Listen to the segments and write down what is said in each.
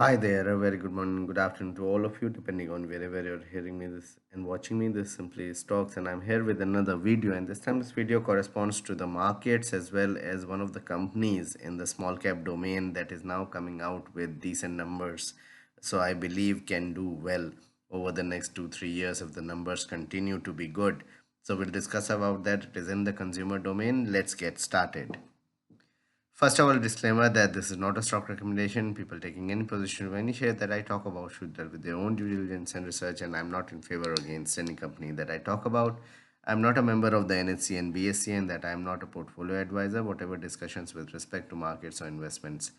Hi there, a very good morning, good afternoon to all of you, depending on wherever you're hearing me this and watching me. This simply is Talks, and I'm here with another video. And this time, this video corresponds to the markets as well as one of the companies in the small cap domain that is now coming out with decent numbers. So I believe can do well over the next 2 3 years if the numbers continue to be good. So we'll discuss about that. It is in the consumer domain. Let's get started. First of all, disclaimer that this is not a stock recommendation. People taking any position of any share that I talk about should deal with their own due diligence and research, and I'm not in favor or against any company that I talk about. I'm not a member of the NHC and BSC, and that I'm not a portfolio advisor. Whatever discussions with respect to markets or investments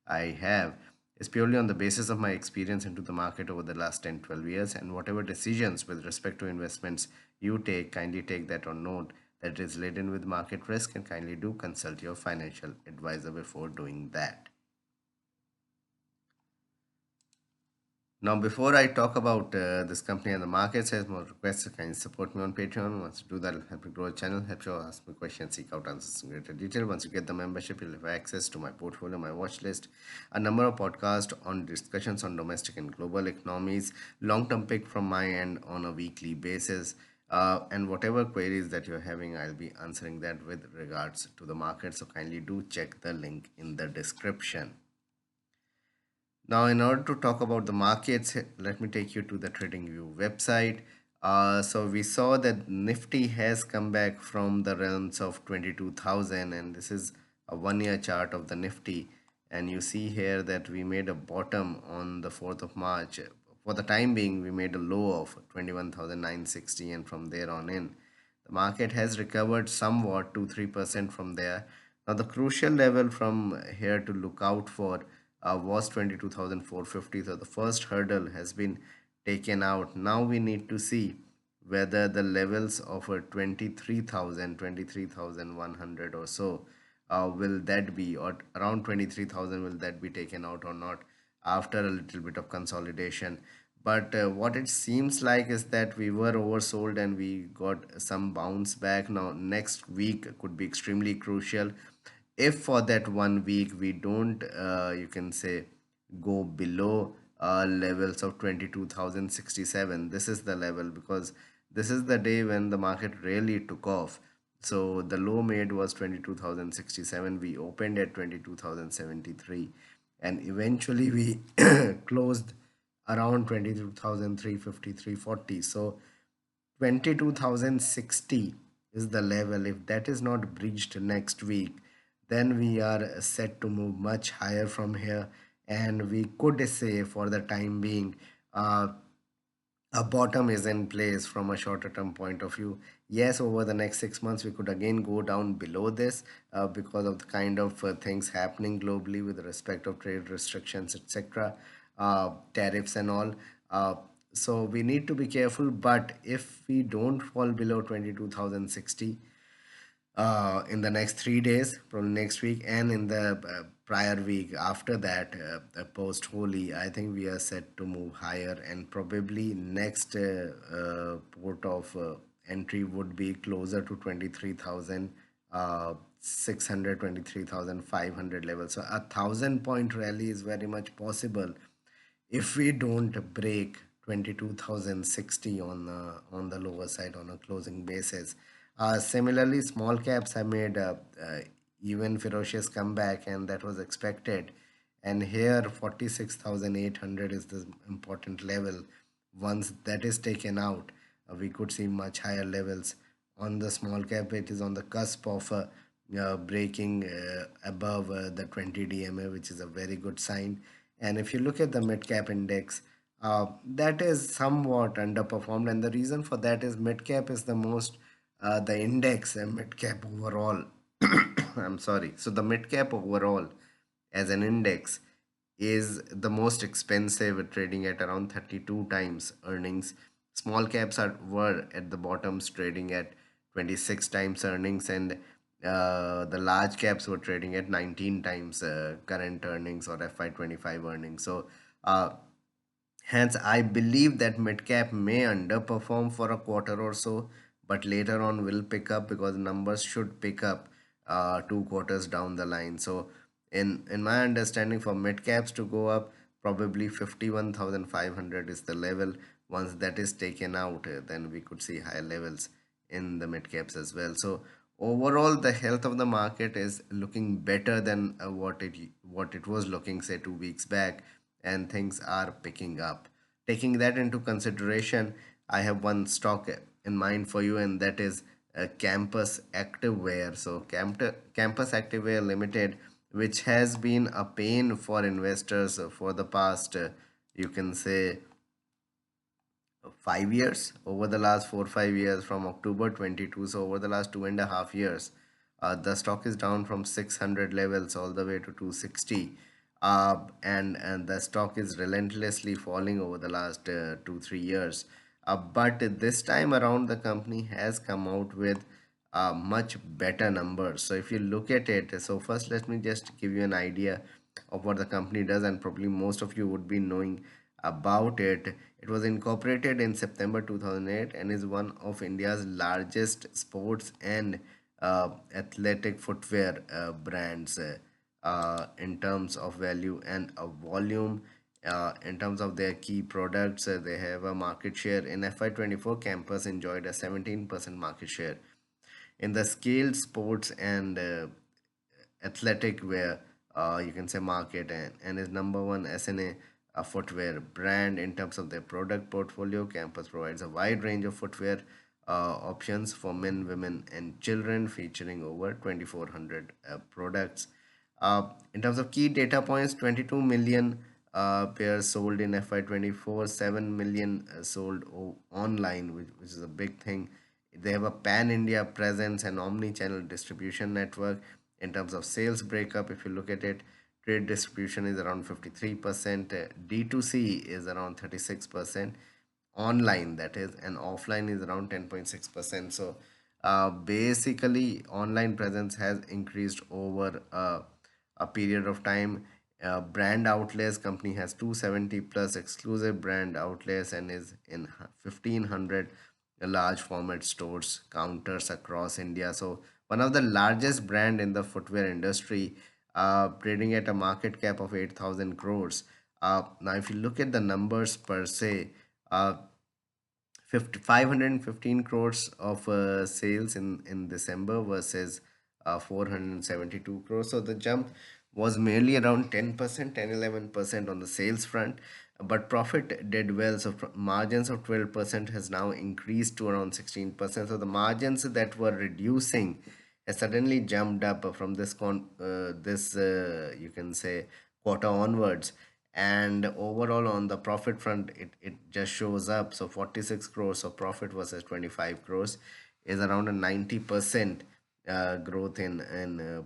I have is purely on the basis of my experience into the market over the last 10, 12 years, and whatever decisions with respect to investments you take, kindly take that on note that is laden with market risk, and kindly do consult your financial advisor before doing that. Now, before I talk about this company and the markets, has more requests, kindly support me on Patreon. Once you do that, it'll help me grow the channel, help you ask me questions, seek out answers in greater detail. Once you get the membership, you'll have access to my portfolio, my watch list, a number of podcasts on discussions on domestic and global economies, long-term pick from my end on a weekly basis. And whatever queries that you're having, I'll be answering that with regards to the market. So kindly do check the link in the description. Now, in order to talk about the markets, let me take you to the TradingView website. So we saw that Nifty has come back from the realms of 22,000, and this is a 1 year chart of the Nifty. And you see here that we made a bottom on the 4th of March. For the time being, we made a low of 21,960, and from there on in, the market has recovered somewhat 2 3% from there. Now, the crucial level from here to look out for was 22,450. So the first hurdle has been taken out. Now we need to see whether the levels of a 23,100 or so will that be, or around 23,000, will that be taken out or not after a little bit of consolidation. But what it seems like is that we were oversold and we got some bounce back. Now next week could be extremely crucial. If for that 1 week we don't you can say go below levels of 22,067, this is the level, because this is the day when the market really took off. So the low made was 22,067, we opened at 22,073, and eventually we closed around 22,350, so 22,060 is the level. If that is not breached next week, then we are set to move much higher from here. And we could say for the time being, a bottom is in place from a shorter term point of view. Yes, over the next 6 months, we could again go down below this because of the kind of things happening globally with respect of trade restrictions, etc., tariffs and all. So we need to be careful. But if we don't fall below 22,060, in the next 3 days, probably next week, and in the prior week after that, post Holi, I think we are set to move higher, and probably next port of entry would be closer to 23,000. 600, 23,500 level. So 1,000 point rally is very much possible if we don't break 22,060 on the lower side on a closing basis. Similarly, small caps have made even ferocious comeback, and that was expected. And here, 46,800 is the important level. Once that is taken out, we could see much higher levels. On the small cap, it is on the cusp of breaking above the 20 DMA, which is a very good sign. And if you look at the mid cap index, that is somewhat underperformed, and the reason for that is mid cap is the most the index and mid cap overall. I'm sorry. So the mid cap overall as an index is the most expensive, trading at around 32 times earnings. Small caps were at the bottoms, trading at 26 times earnings, and the large caps were trading at 19 times current earnings or FY25 earnings. So hence, I believe that mid cap may underperform for a quarter or so, but later on will pick up because numbers should pick up 2 quarters down the line. So, in my understanding, for mid caps to go up, probably 51,500 is the level. Once that is taken out, then we could see higher levels in the mid caps as well. So overall, the health of the market is looking better than what it was looking, say, 2 weeks back, and things are picking up. Taking that into consideration, I have one stock in mind for you, and that is Campus Activewear. So Campus Activewear Limited, which has been a pain for investors for the past, you can say, 5 years, over the last 4 5 years, from October 22. So over the last 2.5 years, the stock is down from 600 levels all the way to 260. And the stock is relentlessly falling over the last 2 3 years. But this time around, the company has come out with much better numbers. So if you look at it, so first let me just give you an idea of what the company does, and probably most of you would be knowing about it. It was incorporated in September 2008 and is one of India's largest sports and athletic footwear brands in terms of value and volume. In terms of their key products, they have a market share in FY24. Campus enjoyed a 17% market share in the scaled sports and athletic wear, you can say, market, and is number one SNA footwear brand in terms of their product portfolio. Campus provides a wide range of footwear options for men, women, and children, featuring over 2,400 products. In terms of key data points, 22 million pairs sold in FY24, 7 million sold online, which is a big thing. They have a pan India presence and omni channel distribution network. In terms of sales breakup, if you look at it, trade distribution is around 53%, D2C is around 36%, online, that is, and offline is around 10.6%. So basically, online presence has increased over a period of time. Brand outlets, company has 270 plus exclusive brand outlets and is in 1500 large format stores counters across India. So one of the largest brand in the footwear industry, trading at a market cap of 8,000 crores. Now if you look at the numbers per se, 515 crores of sales in December versus 472 crores. So the jump was merely around 10%, 11% on the sales front, but profit did well. So margins of 12% has now increased to around 16%. So the margins that were reducing has suddenly jumped up from this you can say quarter onwards. And overall, on the profit front, it just shows up. So 46 crores of profit versus 25 crores is around a 90% growth in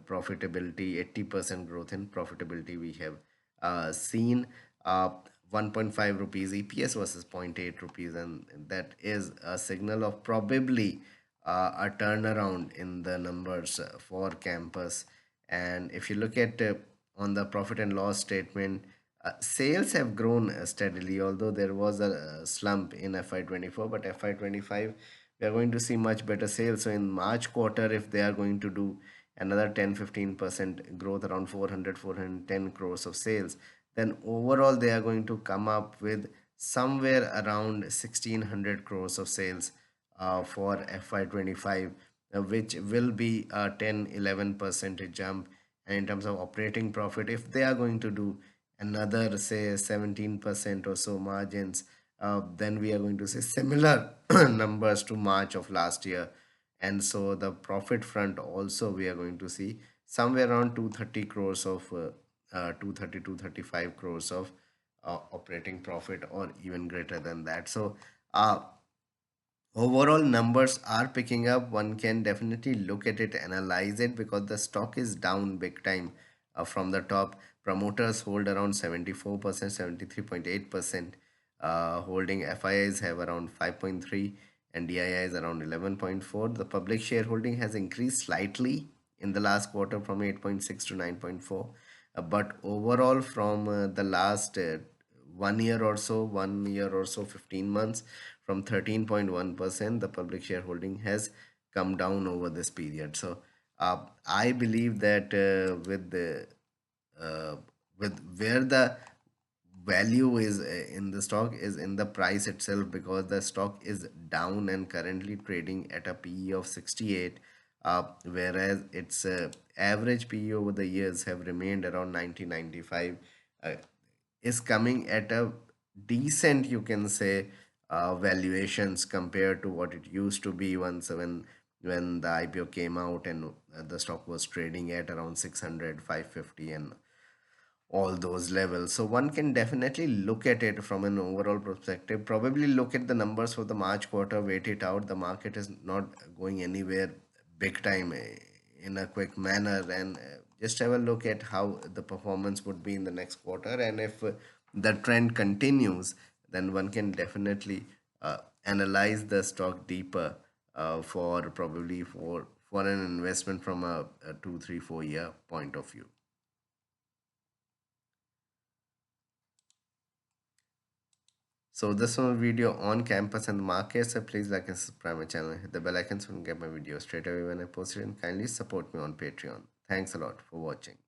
profitability, 80% growth in profitability we have seen. 1.5 rupees EPS versus zero point 0.8 rupees, and that is a signal of probably a turnaround in the numbers for Campus. And if you look at on the profit and loss statement, sales have grown steadily, although there was a slump in FY24, but FY25 we are going to see much better sales. So in March quarter, if they are going to do another 10-15% growth, around 410 crores of sales, then overall they are going to come up with somewhere around 1600 crores of sales for FY25, which will be a 10-11% jump. And in terms of operating profit, if they are going to do another, say, 17% or so margins, then we are going to see similar numbers to March of last year. And so the profit front also, we are going to see somewhere around 230 crores of 235 crores of operating profit, or even greater than that. So overall numbers are picking up. One can definitely look at it, analyze it, because the stock is down big time from the top. Promoters hold around 74%, 73.8%. Holding FIIs have around 5.3 and DIIs around 11.4. The public shareholding has increased slightly in the last quarter from 8.6 to 9.4. But overall, from the last 1 year or so, 15 months, from 13.1%, the public shareholding has come down over this period. So I believe that uh, with where the value is in the stock is in the price itself, because the stock is down and currently trading at a PE of 68, whereas its average PE over the years have remained around 90-95, uh, is coming at a decent, you can say, valuations compared to what it used to be once when the IPO came out, and the stock was trading at around 600, 550, and all those levels. So one can definitely look at it from an overall perspective. Probably look at the numbers for the March quarter, wait it out. The market is not going anywhere big time in a quick manner, and just have a look at how the performance would be in the next quarter. And if the trend continues, then one can definitely analyze the stock deeper for probably for an investment from a 2, 3, 4 year point of view. So this was a video on campus and the market. So please like and subscribe my channel. Hit the bell icon so you can get my videos straight away when I post it. And kindly support me on Patreon. Thanks a lot for watching.